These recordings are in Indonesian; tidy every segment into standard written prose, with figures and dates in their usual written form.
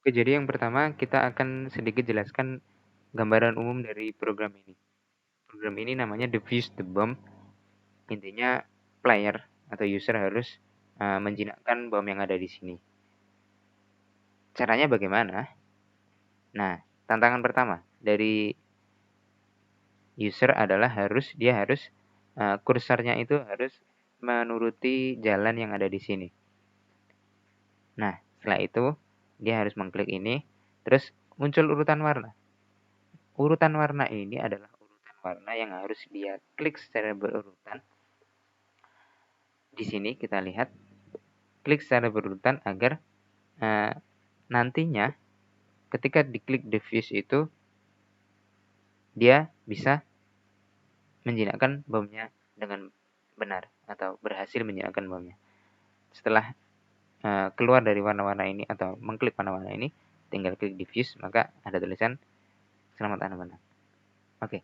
Oke, jadi yang pertama kita akan sedikit jelaskan gambaran umum dari program ini. Program ini namanya Defuse the Bomb. Intinya player atau user harus menjinakkan bom yang ada di sini. Caranya bagaimana? Nah, tantangan pertama dari user adalah dia harus kursornya itu harus menuruti jalan yang ada di sini. Nah, setelah itu dia harus mengklik ini, terus muncul urutan warna. Urutan warna ini adalah urutan warna yang harus dia klik secara berurutan. Di sini kita lihat klik secara berurutan agar nantinya ketika diklik diffuse itu dia bisa menjinakkan bomnya dengan benar atau berhasil menjinakkan bomnya. Setelah keluar dari warna-warna ini atau mengklik warna-warna ini, tinggal klik diffuse maka ada tulisan selamat Anda menang. Oke.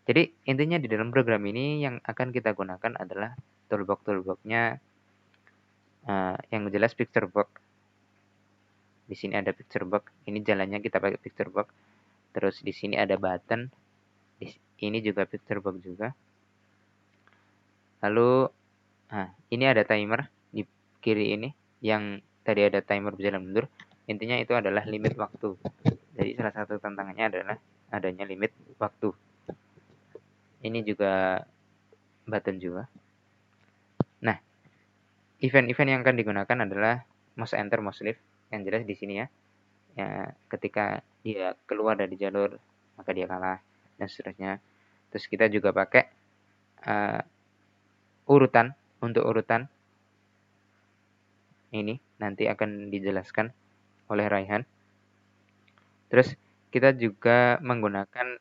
Jadi intinya di dalam program ini yang akan kita gunakan adalah toolbox-nya yang jelas picture box. Di sini ada picture box. Ini jalannya kita pakai picture box. Terus di sini ada button. Ini juga picture box juga. Lalu ini ada timer di kiri ini yang tadi ada timer berjalan mundur. Intinya itu adalah limit waktu. Jadi salah satu tantangannya adalah adanya limit waktu. Ini juga button juga. Nah, event-event yang akan digunakan adalah mouse enter, mouse leave. Yang jelas di sini ya. Ketika dia keluar dari jalur maka dia kalah dan seterusnya. Terus kita juga pakai urutan untuk urutan ini nanti akan dijelaskan oleh Raihan. Terus kita juga menggunakan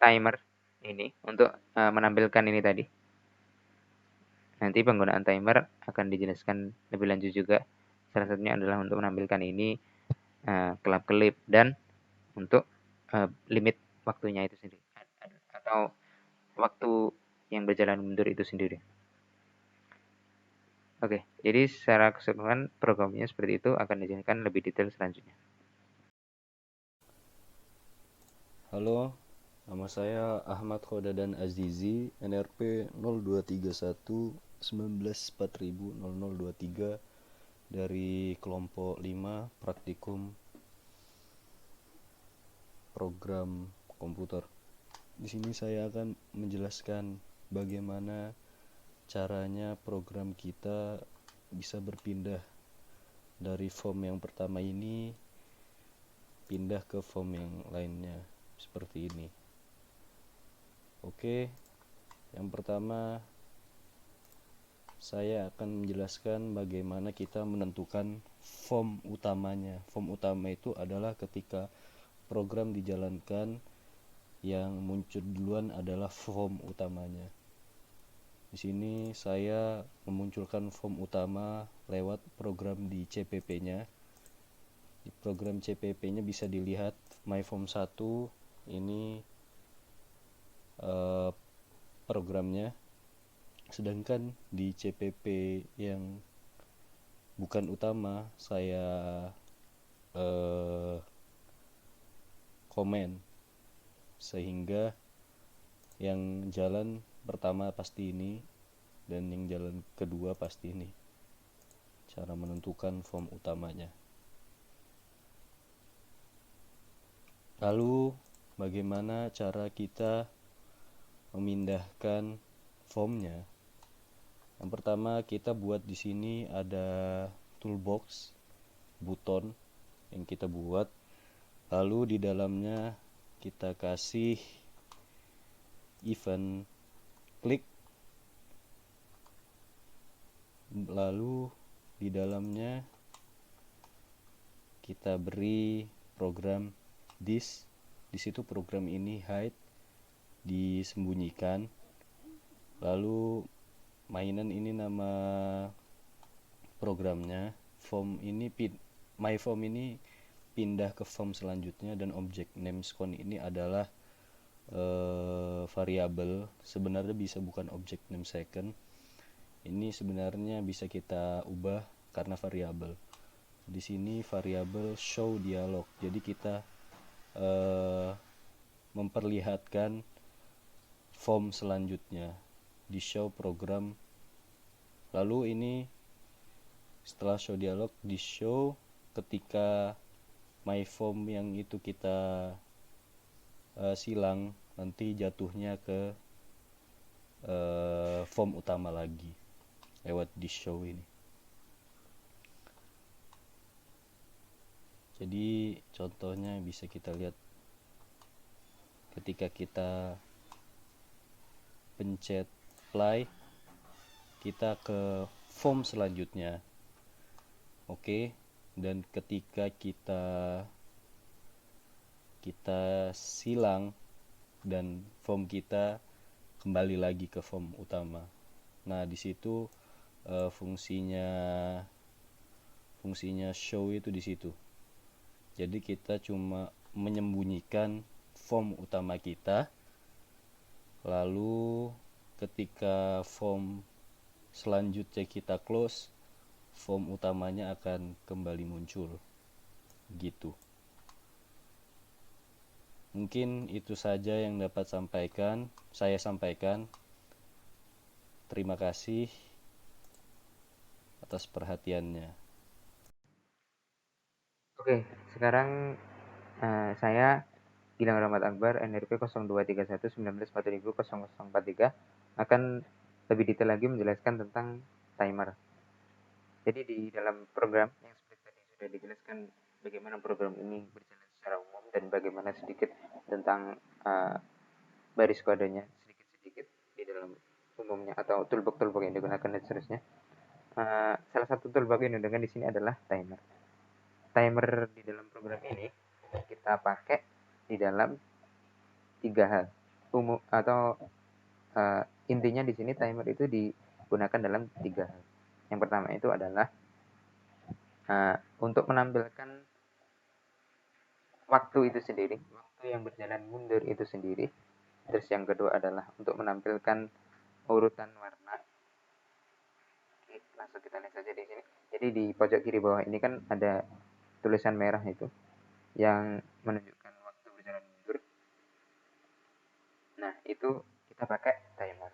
timer ini untuk menampilkan ini tadi. Nanti penggunaan timer akan dijelaskan lebih lanjut juga. Salah satunya adalah untuk menampilkan ini kelap-kelip dan untuk limit waktunya itu sendiri atau waktu yang berjalan mundur itu sendiri. Oke, jadi secara keseluruhan programnya seperti itu, akan dijelaskan lebih detail selanjutnya. Halo, nama saya Ahmad Khodadan Azizi, NRP 0231 19400023 dari kelompok 5 praktikum program komputer. Di sini saya akan menjelaskan bagaimana caranya program kita bisa berpindah dari form yang pertama ini pindah ke form yang lainnya seperti ini. Oke, yang pertama saya akan menjelaskan bagaimana kita menentukan form utamanya. Form utama itu adalah ketika program dijalankan yang muncul duluan adalah form utamanya. Di sini saya memunculkan form utama lewat program di CPP-nya. Di program CPP-nya bisa dilihat My Form 1 ini programnya. Sedangkan di CPP yang bukan utama saya komen sehingga yang jalan pertama pasti ini dan yang jalan kedua pasti ini. Cara menentukan form utamanya. Lalu bagaimana cara kita memindahkan formnya? Yang pertama kita buat di sini ada toolbox, buton yang kita buat. Lalu di dalamnya kita kasih event klik. Lalu di dalamnya kita beri program this. Di situ program ini hide, disembunyikan. Lalu mainan ini nama programnya. Form ini my form ini pindah ke form selanjutnya dan objek namescon ini adalah variabel. Sebenarnya bisa bukan objek name second. Ini sebenarnya bisa kita ubah karena variabel. Di sini variabel show dialog. Jadi kita memperlihatkan form selanjutnya di show program. Lalu ini setelah show dialog di show ketika my form yang itu kita silang nanti jatuhnya ke form utama lagi lewat di show ini. Jadi contohnya bisa kita lihat ketika kita pencet apply, kita ke form selanjutnya. Oke, dan ketika kita silang dan form kita kembali lagi ke form utama. Nah, di situ fungsinya show itu di situ. Jadi kita cuma menyembunyikan form utama kita, lalu ketika form selanjutnya kita close, form utamanya akan kembali muncul gitu. Mungkin itu saja yang dapat saya sampaikan. Terima kasih atas perhatiannya. Oke, sekarang saya Gilang Rahmat Akbar, NRP 0231194043 akan lebih detail lagi menjelaskan tentang timer. Jadi di dalam program yang seperti tadi sudah dijelaskan bagaimana program ini berjalan secara umum dan bagaimana sedikit tentang baris kodenya sedikit-sedikit di dalam umumnya atau toolbox yang digunakan dan seterusnya. Salah satu toolbox yang digunakan di sini adalah timer. Timer di dalam program ini kita pakai di dalam 3 hal umum atau intinya di sini timer itu digunakan dalam 3 hal. Yang pertama itu adalah untuk menampilkan waktu itu sendiri, waktu yang berjalan mundur itu sendiri. Terus yang kedua adalah untuk menampilkan urutan warna. Oke, langsung kita lihat saja di sini. Jadi di pojok kiri bawah ini kan ada tulisan merah itu yang menunjukkan waktu berjalan mundur. Nah, itu kita pakai timer.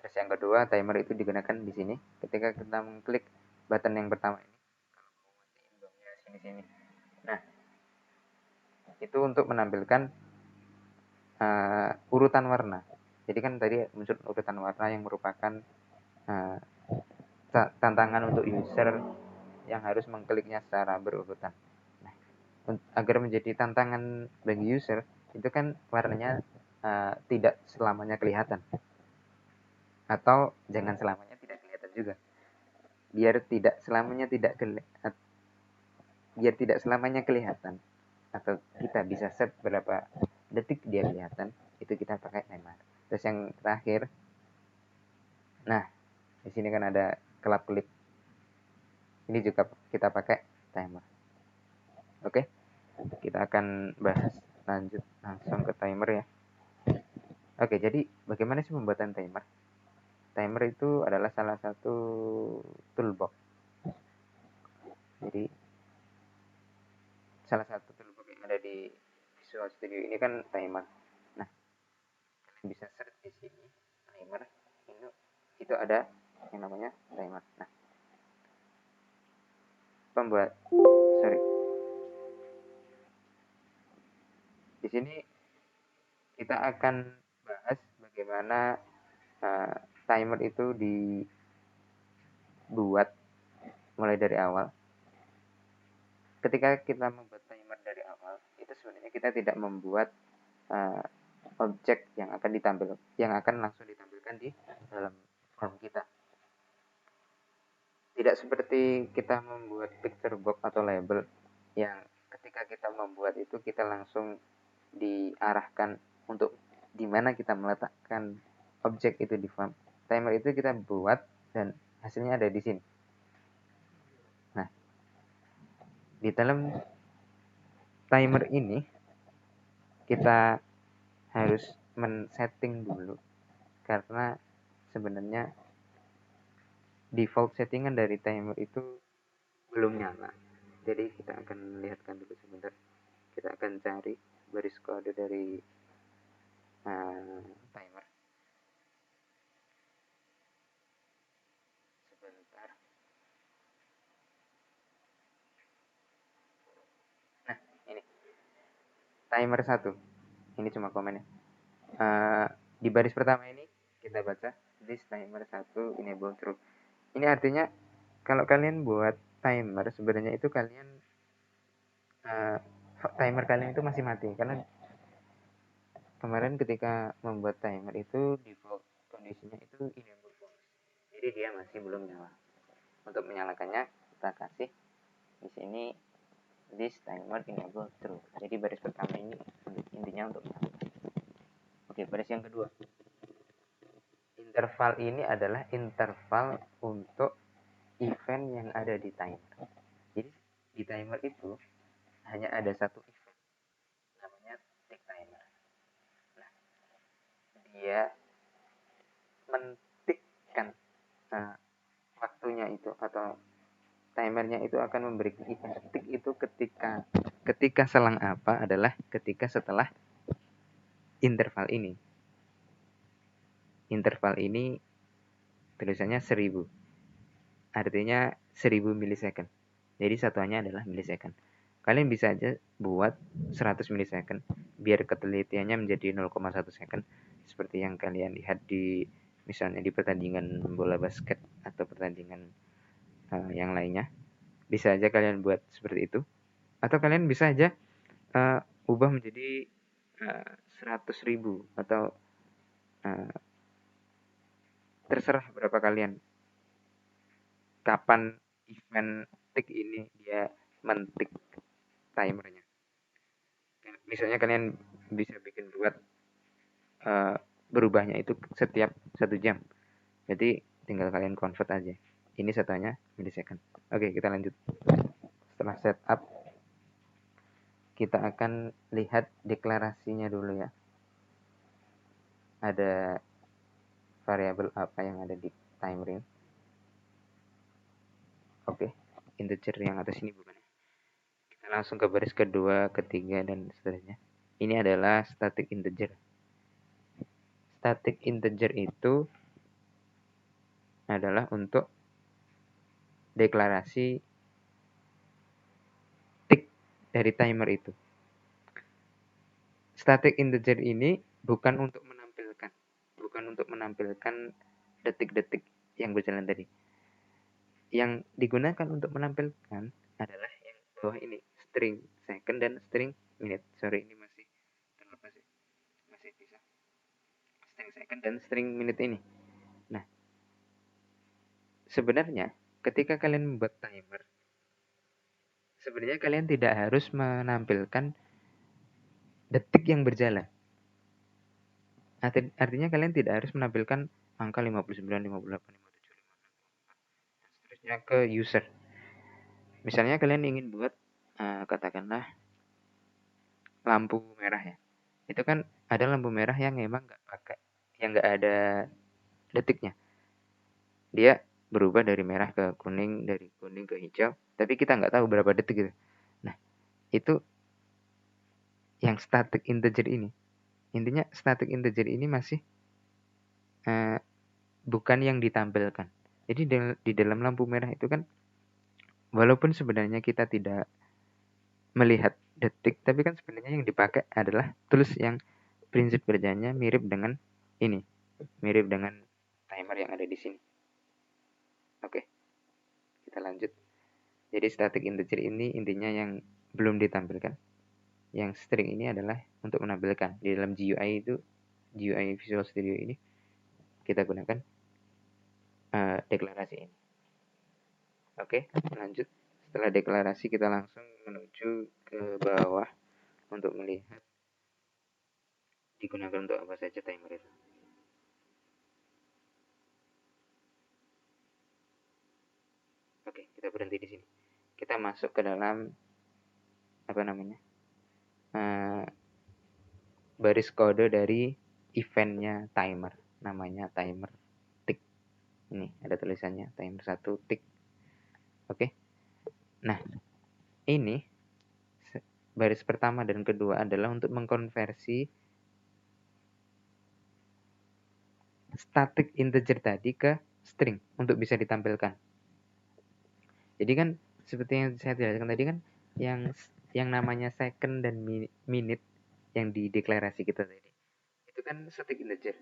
Terus yang kedua, timer itu digunakan di sini ketika kita mengklik button yang pertama ini. Kalau mau matiin bomnya sini-sini. Nah, itu untuk menampilkan urutan warna. Jadi kan tadi muncul urutan warna yang merupakan uh, tantangan untuk user yang harus mengkliknya secara berurutan. Nah, agar menjadi tantangan bagi user itu kan warnanya tidak selamanya kelihatan atau jangan selamanya tidak kelihatan juga. Biar tidak selamanya kelihatan atau kita bisa set berapa detik dia kelihatan, itu kita pakai timer. Terus yang terakhir, nah di sini kan ada kelap-kelip, ini juga kita pakai timer. Oke, kita akan bahas lanjut langsung ke timer ya. Oke, jadi bagaimana sih pembuatan timer? Timer itu adalah salah satu toolbox. Jadi salah satu toolbox yang ada di Visual Studio ini kan timer. Nah, kalian bisa search di sini timer. Itu ada yang namanya timer. Nah, sorry. Di sini kita akan bahas bagaimana timer itu dibuat mulai dari awal. Ketika kita membuat timer dari awal, itu sebenarnya kita tidak membuat objek yang akan langsung ditampilkan di dalam form kita. Tidak seperti kita membuat picture box atau label yang ketika kita membuat itu kita langsung diarahkan untuk di mana kita meletakkan objek itu di form. Timer itu kita buat dan hasilnya ada di sini. Nah, di dalam timer ini kita harus men-setting dulu karena sebenarnya default settingan dari timer itu belum nyala. Jadi kita akan lihatkan dulu sebentar. Kita akan cari baris kode dari timer sebentar. Nah, ini timer 1. Ini cuma komennya. Di baris pertama ini kita baca this timer 1 enable true. Ini artinya kalau kalian buat timer sebenarnya itu kalian timer kalian itu masih mati karena kemarin ketika membuat timer itu default kondisinya itu enable false. Jadi dia masih belum nyala. Untuk menyalakannya kita kasih di sini this timer enable true. Jadi baris pertama ini intinya untuk menyalakan. Oke, baris yang kedua. Interval ini adalah interval untuk event yang ada di timer. Jadi di timer itu hanya ada satu event namanya tick timer. Nah, dia mentikkan waktunya itu atau timernya itu akan memberikan event tick itu ketika selang apa adalah ketika setelah interval ini. Interval ini tulisannya 1000. Artinya 1000 milisecond. Jadi satuannya adalah milisecond. Kalian bisa aja buat 100 milisecond biar ketelitiannya menjadi 0,1 second seperti yang kalian lihat di misalnya di pertandingan bola basket atau pertandingan yang lainnya. Bisa aja kalian buat seperti itu. Atau kalian bisa aja ubah menjadi 100.000 atau terserah berapa kalian. Kapan event tick ini dia mentik timernya. Misalnya kalian bisa bikin buat berubahnya itu setiap 1 jam. Jadi tinggal kalian convert aja. Ini satunya milisecond. Oke, kita lanjut. Setelah setup, kita akan lihat deklarasinya dulu ya. Ada variabel apa yang ada di timer ini. Oke, integer yang atas ini bukan. Kita langsung ke baris kedua, ketiga, dan seterusnya. Ini adalah static integer. Static integer itu adalah untuk deklarasi tick dari timer itu. Static integer ini bukan untuk menampilkan detik-detik yang berjalan tadi. Yang digunakan untuk menampilkan adalah yang bawah ini, string second dan string minute. Sorry, ini masih terlepas ya. Masih bisa. String second dan string minute ini. Nah, sebenarnya ketika kalian membuat timer, sebenarnya kalian tidak harus menampilkan detik yang berjalan. Artinya kalian tidak harus menampilkan angka 59, 58, 57, 56, dan seterusnya ke user. Misalnya kalian ingin buat katakanlah lampu merah ya. Itu kan ada lampu merah yang memang nggak ada detiknya. Dia berubah dari merah ke kuning, dari kuning ke hijau, tapi kita nggak tahu berapa detik gitu. Nah, itu yang static integer ini. Intinya static integer ini masih bukan yang ditampilkan. Jadi di dalam lampu merah itu kan walaupun sebenarnya kita tidak melihat detik, tapi kan sebenarnya yang dipakai adalah tools yang prinsip kerjanya mirip dengan ini, mirip dengan timer yang ada di sini. Oke, kita lanjut. Jadi static integer ini intinya yang belum ditampilkan. Yang string ini adalah untuk menampilkan. Di dalam GUI itu, GUI Visual Studio ini, kita gunakan deklarasi ini. Oke, lanjut. Setelah deklarasi kita langsung menuju ke bawah untuk melihat digunakan untuk apa saja timer itu. Oke, kita berhenti di sini. Kita masuk ke dalam apa namanya baris kode dari eventnya timer, namanya timer tick. Ini ada tulisannya timer 1 tick. Oke. Nah, ini baris pertama dan kedua adalah untuk mengkonversi static integer tadi ke string untuk bisa ditampilkan. Jadi kan seperti yang saya jelaskan tadi kan yang namanya second dan minute yang di deklarasi kita tadi itu kan static integer.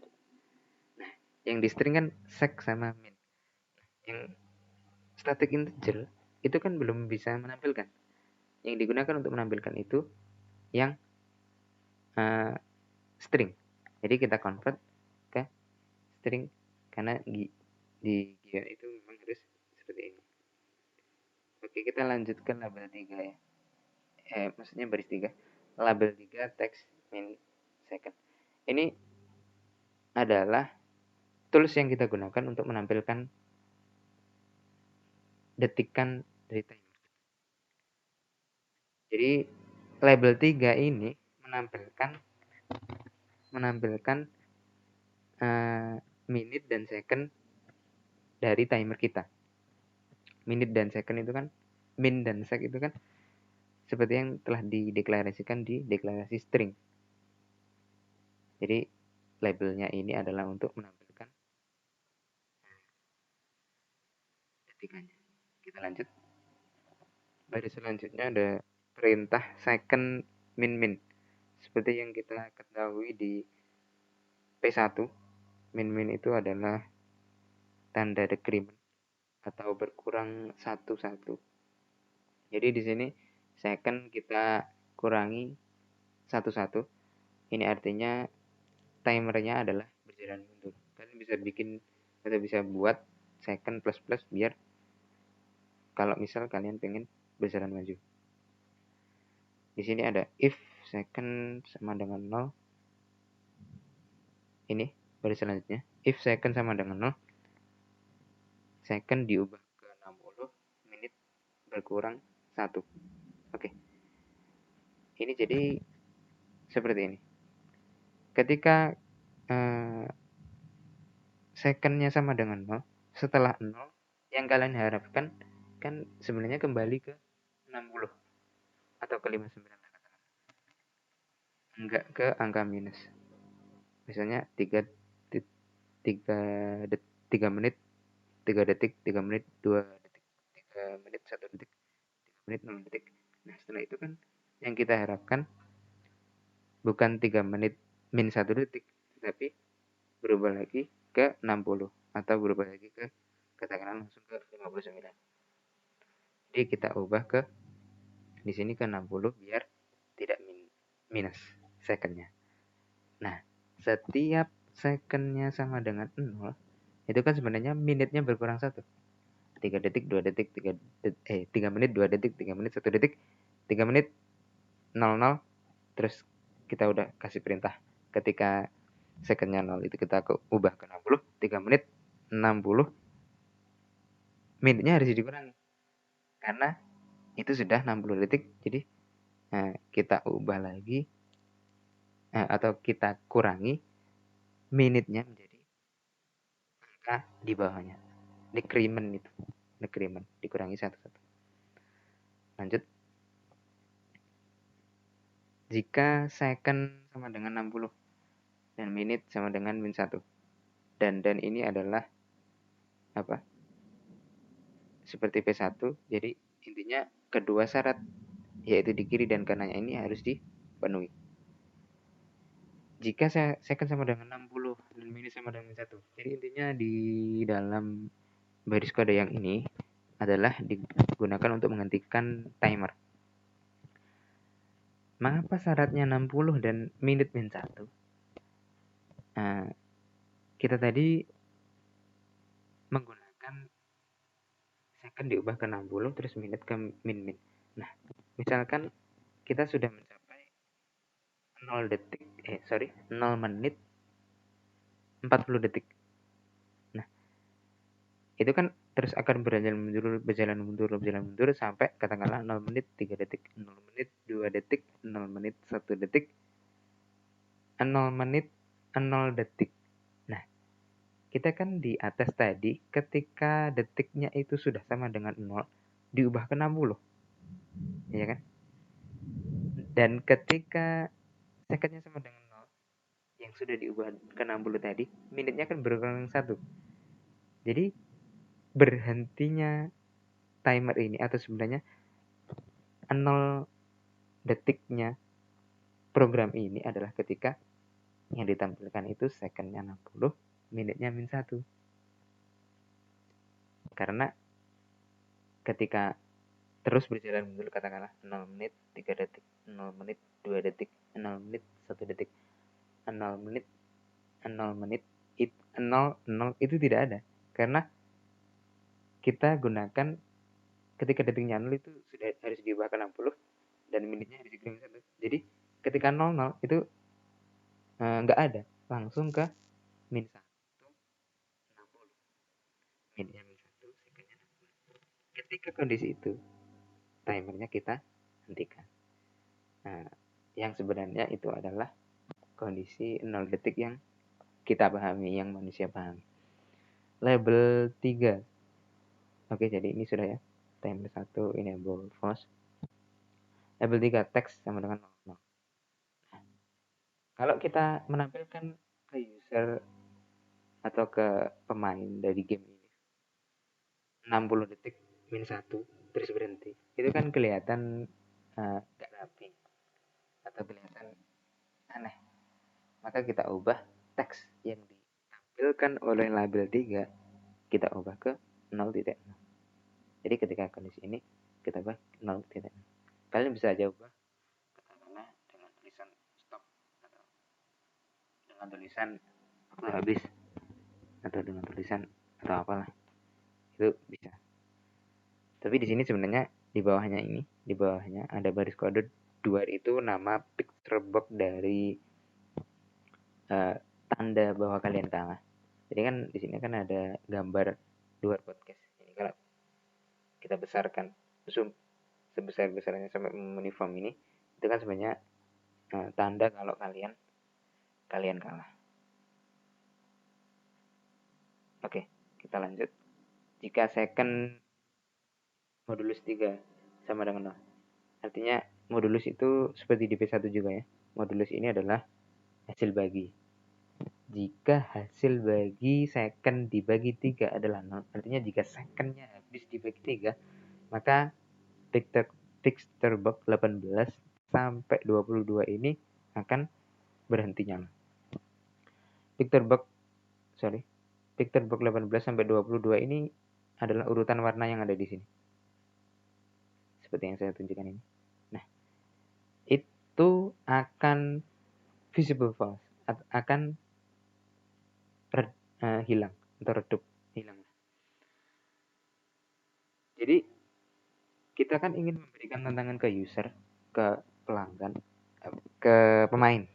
Nah, yang di string kan sec sama min. Yang static integer itu kan belum bisa menampilkan. Yang digunakan untuk menampilkan itu yang string. Jadi kita convert ke string karena di Gion itu memang harus seperti ini. Oke, kita lanjut ke label 3 ya. Maksudnya baris 3. Label 3 text min second. Ini adalah tools yang kita gunakan untuk menampilkan detikan dari timer. Jadi label 3 ini menampilkan minute dan second dari timer kita. Minute dan second itu kan min dan sec itu kan seperti yang telah dideklarasikan di deklarasi string. Jadi labelnya ini adalah untuk menampilkan detikannya. Kita lanjut. Baris selanjutnya ada perintah second min. Seperti yang kita ketahui di P1, min itu adalah tanda decrement atau berkurang satu. Jadi di sini second kita kurangi satu. Ini artinya timernya adalah berjalan mundur. Kalian bisa bikin atau bisa buat second plus biar kalau misal kalian pengen berjalan maju. Di sini ada if second sama dengan 0. Ini baris selanjutnya. If second sama dengan 0, second diubah ke 60, menit berkurang 1. Oke. Ini jadi seperti ini. Ketika secondnya sama dengan 0, setelah 0, yang kalian harapkan kan sebenarnya kembali ke 60 atau ke 59. Enggak ke angka minus. Misalnya 3 menit 3 detik, 3 menit 2 detik, 3 menit 1 detik, 3 menit 0 detik. Nah, setelah itu kan yang kita harapkan bukan 3 menit min 1 detik, tetapi berubah lagi ke 60 atau berubah lagi ke katakanlah langsung ke 59. Jadi kita ubah ke di sini ke 60 biar tidak minus secondnya. Nah, setiap secondnya sama dengan 0, itu kan sebenarnya minitnya berkurang 1. 3 detik, 2 detik, 3 menit, 2 detik, 3 menit, 1 detik, 3 menit, 00, terus kita udah kasih perintah. Ketika secondnya 0 itu kita ubah ke 60, 3 menit, 60, minitnya harus dikurangi. Karena itu sudah 60 detik, jadi kita ubah lagi, atau kita kurangi minitnya menjadi angka di bawahnya. Decrement itu. Decrement, dikurangi 1. Lanjut. Jika second sama dengan 60 dan menit sama dengan min 1. Dan ini adalah apa? Seperti P1. Jadi intinya kedua syarat yaitu di kiri dan kanannya ini harus dipenuhi. Jika second sama dengan 60 dan menit sama dengan min 1. Jadi intinya di dalam baris kode yang ini adalah digunakan untuk menghentikan timer. Mengapa syaratnya 60 dan menit min 1? Kita tadi menggunakan second diubah ke 60 terus menit ke min. Nah, misalkan kita sudah mencapai 0 menit 40 detik. Nah, itu kan terus akan berjalan mundur sampai katakanlah 0 menit 3 detik, 0 menit 2 detik, 0 menit 1 detik, 0 menit 0 detik. Nah, kita kan di atas tadi ketika detiknya itu sudah sama dengan 0 diubah ke 60. ya kan? Dan ketika secondnya sama dengan 0 yang sudah diubah ke 60 tadi, menitnya kan berkurang 1. Jadi berhentinya timer ini atau sebenarnya 0 detiknya program ini adalah ketika yang ditampilkan itu secondnya 60, menitnya min 1. Karena ketika terus berjalan mundur, katakanlah 0 menit 3 detik, 0 menit 2 detik, 0 menit 1 detik, 0 menit 0 menit 0 0 itu tidak ada. Karena kita gunakan ketika detiknya 0 itu sudah harus diubah ke 60 dan menitnya harus dikirim 1. Jadi ketika 00 itu nggak ada, langsung ke min 1 60. Minitnya min 1, secondnya 60. Ketika kondisi itu, timernya kita hentikan. Nah, yang sebenarnya itu adalah kondisi 0 detik yang kita pahami, yang manusia pahami. Label 3. Oke, jadi ini sudah ya. Timer 1 enable false. Label 3 text sama dengan 00. Nah, kalau kita menampilkan ke user atau ke pemain dari game ini 60 detik min 1 terus berhenti, itu kan kelihatan gak rapi atau kelihatan aneh. Maka kita ubah teks yang ditampilkan oleh label 3, kita ubah ke 0.0. Jadi ketika kondisi ini kita ubah 0.0. Kalian bisa aja ubah katakanlah dengan tulisan stop atau dengan tulisan waktu habis atau dengan tulisan atau apalah, itu bisa. Tapi di sini sebenarnya di bawahnya ada baris kode 2, itu nama picture box dari tanda bahwa kalian kalah. Jadi kan di sini kan ada gambar luar podcast. Ini kalau kita besarkan zoom sebesar-besarnya sampai memenuhi form ini, itu kan sebenarnya tanda kalau kalian kalah. Oke, kita lanjut. Jika second modulus 3 sama dengan 0. Artinya modulus itu seperti di P1 juga ya. Modulus ini adalah hasil bagi. Jika hasil bagi second dibagi 3 adalah 0, artinya jika secondnya habis dibagi 3, maka Picture box 18 sampai 22 ini akan berhenti nyala. Picture box 18 sampai 22 ini adalah urutan warna yang ada di sini. Seperti yang saya tunjukkan ini. Nah, itu akan visible false, akan hilang atau redup, hilang. Jadi kita kan ingin memberikan tantangan ke user, ke pelanggan, ke pemain,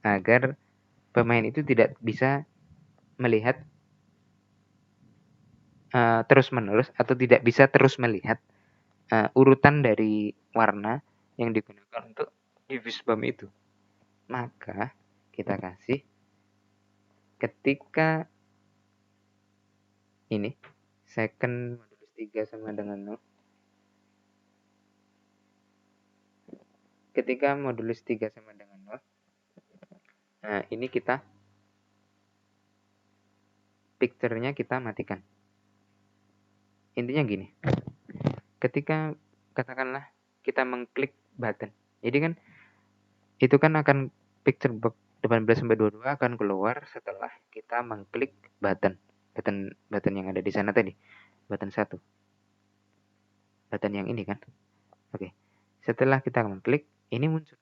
agar pemain itu tidak bisa melihat terus menerus atau tidak bisa terus melihat urutan dari warna yang digunakan untuk diffuse bomb itu. Maka kita kasih ketika ini second modulus 3 sama dengan 0. Ketika modulus 3 sama dengan 0, nah ini kita picture-nya kita matikan. Intinya gini, ketika katakanlah kita mengklik button, jadi kan itu kan akan picture box 18 sampai 22 akan keluar setelah kita mengklik button yang ada di sana tadi, button 1, button yang ini kan. Oke, setelah kita mengklik ini muncul,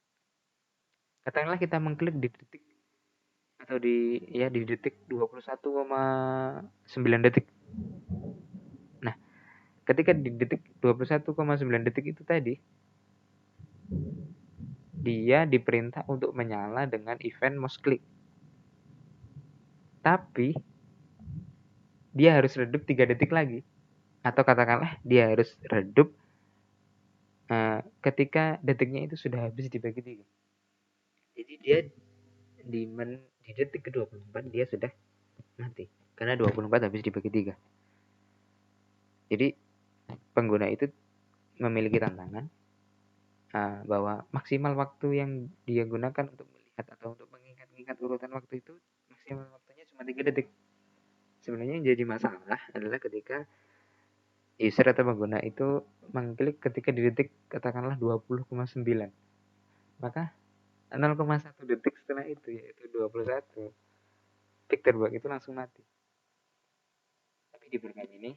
katakanlah kita mengklik di detik atau di detik 21,9 detik. Nah, ketika di detik 21,9 detik itu tadi, dia diperintah untuk menyala dengan event mouse click. Tapi dia harus redup 3 detik lagi. Atau katakanlah dia harus redup ketika detiknya itu sudah habis dibagi 3. Jadi dia di detik ke-24 dia sudah mati. Karena 24 habis dibagi 3. Jadi pengguna itu memiliki tantangan bahwa maksimal waktu yang dia gunakan untuk melihat atau untuk mengingat-ingat urutan waktu itu maksimal waktunya cuma 3 detik. Sebenarnya yang jadi masalah adalah ketika user atau pengguna itu mengklik ketika di detik katakanlah 20,9, maka 0,1 detik setelah itu yaitu 21 tick terbang itu langsung mati. Tapi di program ini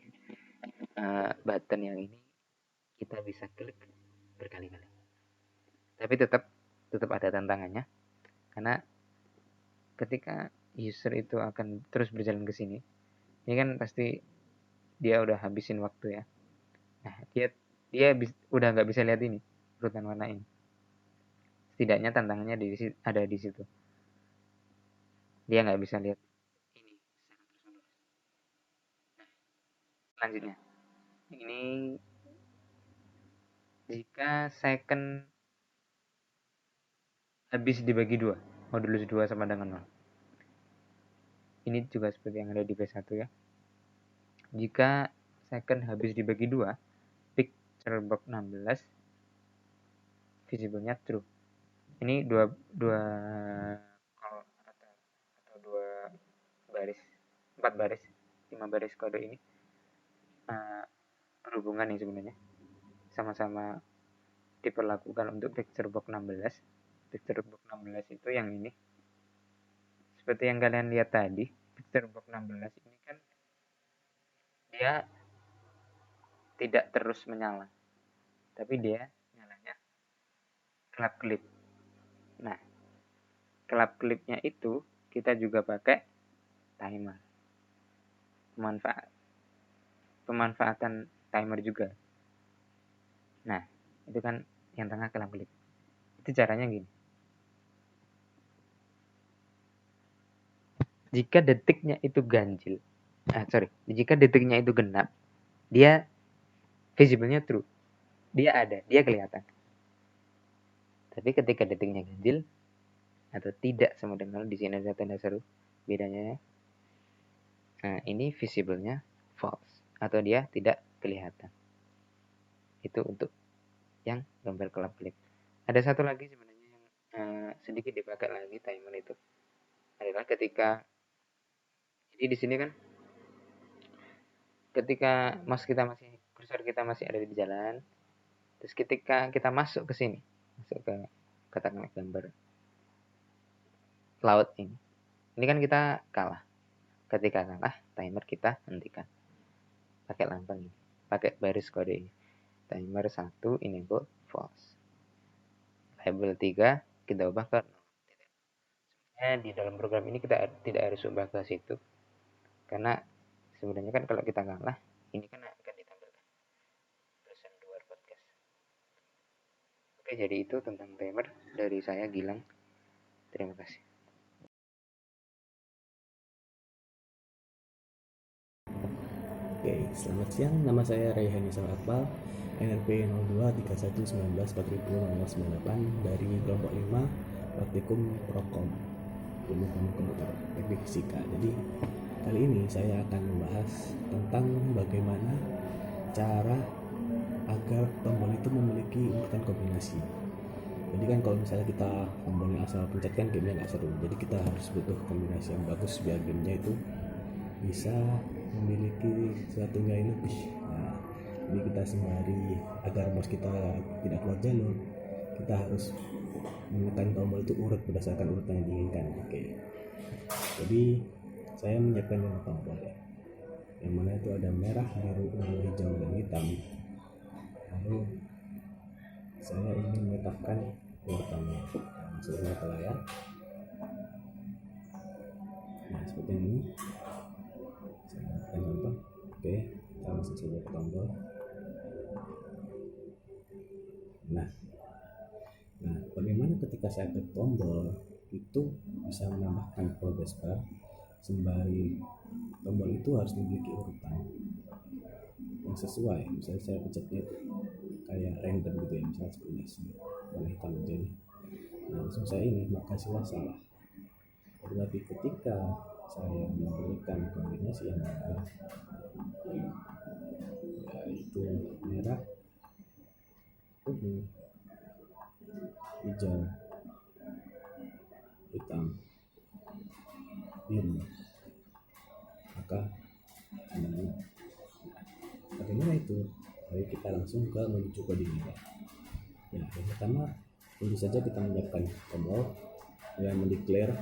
button yang ini kita bisa klik berkali-kali. Tapi tetap ada tantangannya karena ketika user itu akan terus berjalan ke sini, ini kan pasti dia udah habisin waktu ya. Nah, dia udah nggak bisa lihat ini urutan warna ini. Setidaknya tantangannya ada di situ. Dia nggak bisa lihat ini secara terus-menerus. Nah, selanjutnya, ini jika second habis dibagi 2, modulus 2 sama dengan 0. Ini juga seperti yang ada di B1 ya. Jika second habis dibagi 2, picture box 16 visible-nya true. Ini dua atau 2 baris, 4 baris, 5 baris kode ini berhubungan nih sebenarnya. Sama-sama diperlakukan untuk picture box 16. Picture box 16 itu yang ini. Seperti yang kalian lihat tadi, picture box 16 ini kan dia tidak terus menyala, tapi dia nyalanya kelap-kelip. Nah, kelap-kelipnya itu kita juga pakai timer. Pemanfaatan timer juga. Nah, itu kan yang tengah kelap-kelip. Itu caranya gini. Jika detiknya itu ganjil, jika detiknya itu genap, dia visible-nya true. Dia ada, dia kelihatan. Tapi ketika detiknya ganjil atau tidak sama dengan di sini ada tanda seru bedanya. Nah, ini visible-nya false atau dia tidak kelihatan. Itu untuk yang gambar kelap-kelip. Ada satu lagi sebenarnya yang sedikit dipakai lagi timer itu adalah ketika, jadi di sini kan ketika kursor kita masih ada di jalan, terus ketika kita masuk ke sini, masuk ke katakanlah gambar laut ini kan kita kalah. Ketika kalah, timer kita hentikan pakai lambang ini, pakai baris kode ini. Timer 1 enable false. Label 3 kita ubah ke 0. Di dalam program ini kita tidak harus ubah ke situ, karena sebenarnya kan kalau kita kalah, ini kan akan ditampilkan version luar podcast. Oke, jadi itu tentang timer dari saya, Gilang. Terima kasih. Oke, selamat siang. Nama saya Raihan Yusuf Akbal, NRP 0231194098 dari kelompok 5 Praktikum Prokom, ilmu komputer teknik fisika. Jadi kali ini saya akan membahas tentang bagaimana cara agar tombol itu memiliki urutan kombinasi. Jadi kan kalau misalnya kita tombolnya asal pencet kan gamenya nggak seru. Jadi kita harus butuh kombinasi yang bagus biar gamenya itu bisa memiliki suatu nilai lebih. Nah, jadi kita sembari agar mouse kita tidak keluar jalur, kita harus menekan tombol itu urut berdasarkan urutan yang diinginkan. Oke. Jadi saya menyiapkan 5 tombol ya, yang mana itu ada merah, biru, ungu, hijau, dan hitam. Lalu saya ingin menetapkan urutannya. Masuk ke layar. Nah, seperti ini. Saya akan contoh. Oke, kita masuk saja ke tombol. Nah, bagaimana ketika saya klik tombol itu bisa menambahkan progress bar, sembari tombol itu harus memiliki urutan yang sesuai. Misalnya saya pencetnya kayak random gitu ya, misalnya seperti ini, warna hitam aja nih. Nah, langsung saya ini maka hasilnya salah. Berarti ketika saya memberikan kombinasi yang benar, yaitu merah, ungu, hijau, hitam, biru, maka ungu. Bagaimana itu? Mari kita langsung ke menuju kodenya. Ya, yang pertama tentu saja kita menyiapkan tombol dan mendeklar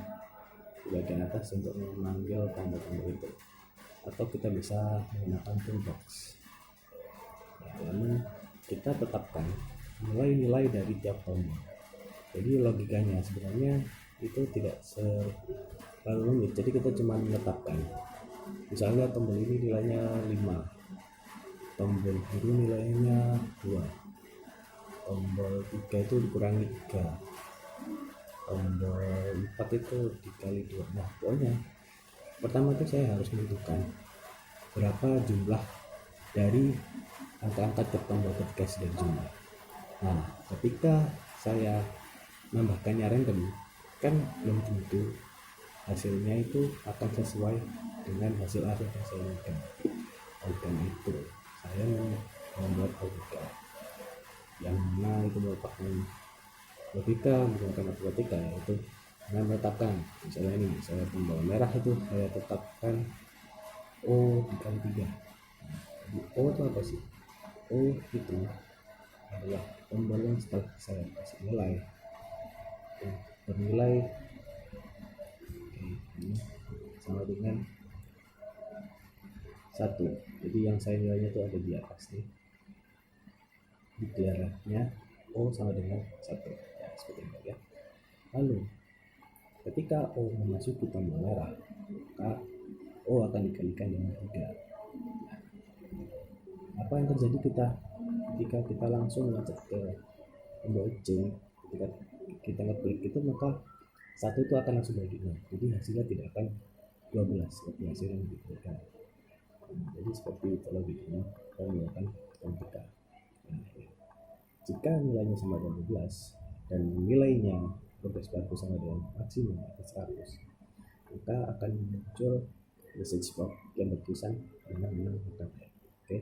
di bagian atas untuk memanggil tombol-tombol itu, atau kita bisa menggunakan toolbox. Ya, lalu kita tetapkan nilai-nilai dari tiap tombol. Jadi logikanya sebenarnya itu tidak terlalu rumit. Jadi kita cuma menetapkan, misalnya tombol ini nilainya 5, tombol biru nilainya 2, tombol 3 itu dikurangi 3, tombol 4 itu dikali 2. Nah, pokoknya pertama itu saya harus menentukan berapa jumlah dari angka-angka tiap tombol ketika sudah jumlah. Nah, ketika saya menambahkannya random, kan belum tentu hasilnya itu akan sesuai dengan hasil akhir yang saya inginkan. Oleh karena itu, saya membuat logika yang mana itu merupakan logika menggunakan matematika, yaitu dengan menetapkan, misalnya ini saya tombol merah itu saya tetapkan O dikali 3. Jadi O itu apa sih? O itu adalah tombol yang setelah saya kasih nilai bernilai ini sama dengan 1. Jadi yang saya nilainya itu ada di atas nih, deklarasinya O sama dengan 1, ya, seperti itu ya. Lalu ketika O memasuki tombol merah, maka O akan dikalikan dengan 3. Apa yang terjadi ketika kita langsung mencet ke tombol C, ketika kita ngeklik itu, maka 1 itu akan langsung bagi 0. Jadi hasilnya tidak akan 12 seperti hasil yang diberikan. Jadi seperti itu logikanya kalau menggunakan matematika. Nah, jika nilainya sama dengan 12 dan nilainya progres baku sama dengan maksimum atau 100, maka akan muncul message box yang bertulisan menang bukan. Oke.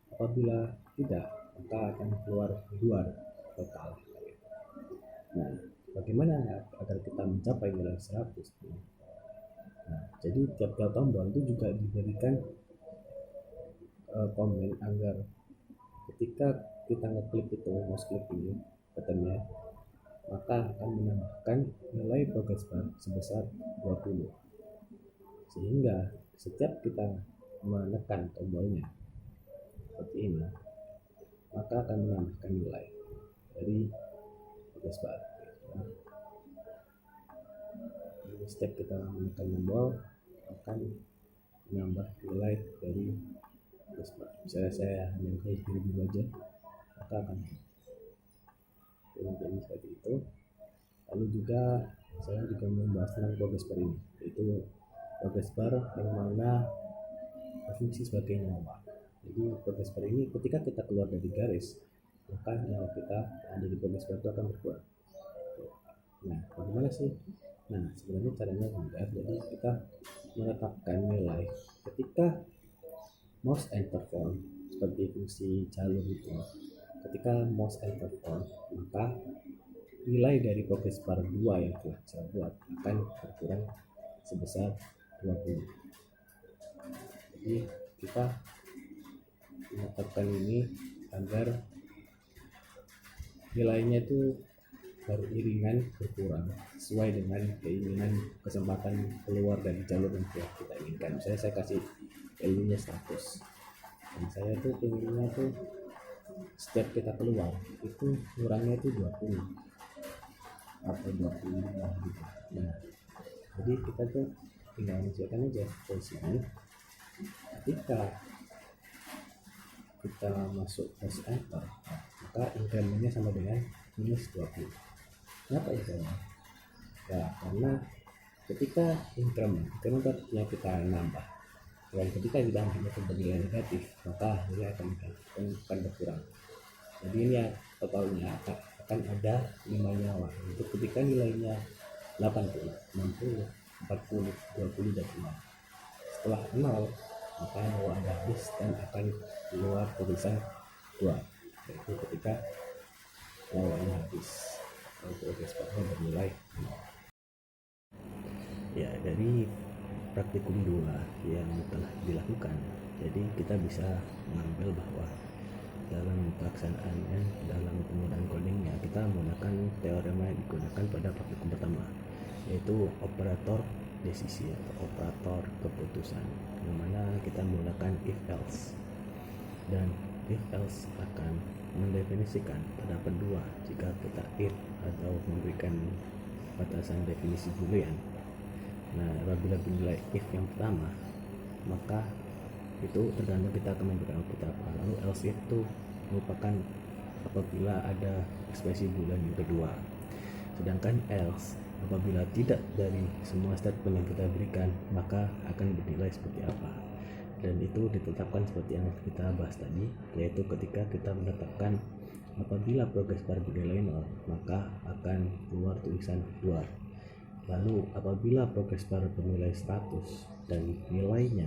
Apabila tidak, maka akan keluar luar atau kalah. Nah, bagaimana agar kita mencapai nilai 100? Nah, jadi tiap-tiap tombol itu juga diberikan komen agar ketika kita ngeklik itu, mouse klik ini buttonnya, maka akan menambahkan nilai progress bar sebesar 20. Sehingga setiap kita menekan tombolnya seperti ini, maka akan menambahkan nilai dari progress bar. Jadi setiap kita menekan tombol akan menambah nilai dari progress bar. Misalnya saya hanya klik biru aja, maka akan jadi seperti itu. Lalu juga saya juga membahas tentang progress bar ini, yaitu progress bar yang mana berfungsi sebagai nyawa. Jadi progress bar ini ketika kita keluar dari garis, maka nyawa kita yang ada di progress bar itu akan berkurang. Nah, bagaimana sih? Nah, sebenarnya caranya mudah. Jadi kita menetapkan nilai ketika mouse enter font seperti fungsi jalur itu. Ketika mouse enter font, maka nilai dari progress bar 2 yang telah saya buat akan berkurang sebesar 20. Jadi kita menetapkan ini agar nilainya itu beriringan berkurang sesuai dengan keinginan kesempatan keluar dari jalur yang kita inginkan. Misalnya saya kasih value-nya 100 dan saya tuh pengennya tuh setiap kita keluar itu kurangnya itu 20 atau 25 gitu. Nah, jadi kita tuh tinggal menyesuaikan aja posisinya. Ketika kita masuk press enter, maka incrementnya sama dengan minus 20. Kenapa increment? Ya, karena ketika increment artinya kita nambah, dan ketika kita bernilai negatif, maka nilai akan berkurang. Jadi ini totalnya akan ada 5 nyawa. Untuk ketika nilainya 80, 60, 40, 20, dan 6. Setelah 0, maka nyawa Anda habis dan akan keluar tulisan 2. Yaitu ketika lawannya habis atau progres barnya bernilai 0. Ya, dari praktikum 2 yang telah dilakukan, jadi kita bisa mengambil bahwa dalam pelaksanaannya, dalam penggunaan codingnya, kita menggunakan teorema yang digunakan pada praktikum pertama, yaitu operator desisi atau operator keputusan, yang mana kita menggunakan if else, dan if else akan mendefinisikan terdapat 2 jika kita if atau memberikan batasan definisi boolean. Nah, apabila bernilai if yang pertama, maka itu tergantung kita akan memberikan output apa. Lalu else if itu merupakan apabila ada ekspresi boolean yang kedua. Sedangkan else apabila tidak dari semua statement yang kita berikan, maka akan bernilai seperti apa. Dan itu ditetapkan seperti yang kita bahas tadi, yaitu ketika kita menetapkan apabila progress bar bernilai 0, maka akan keluar tulisan luar. Lalu apabila progress bar bernilai 100 dan nilainya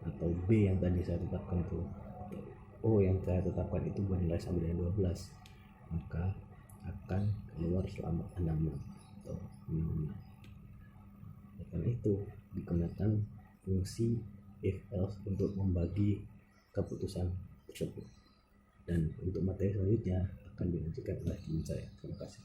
atau B yang tadi saya tetapkan itu, O yang saya tetapkan itu bernilai sama dengan 12, maka akan keluar selama 6 atau 6. Karena itu digunakan fungsi if else untuk membagi keputusan tersebut. Dan untuk materi selanjutnya akan dilanjutkan oleh teman saya. Terima kasih.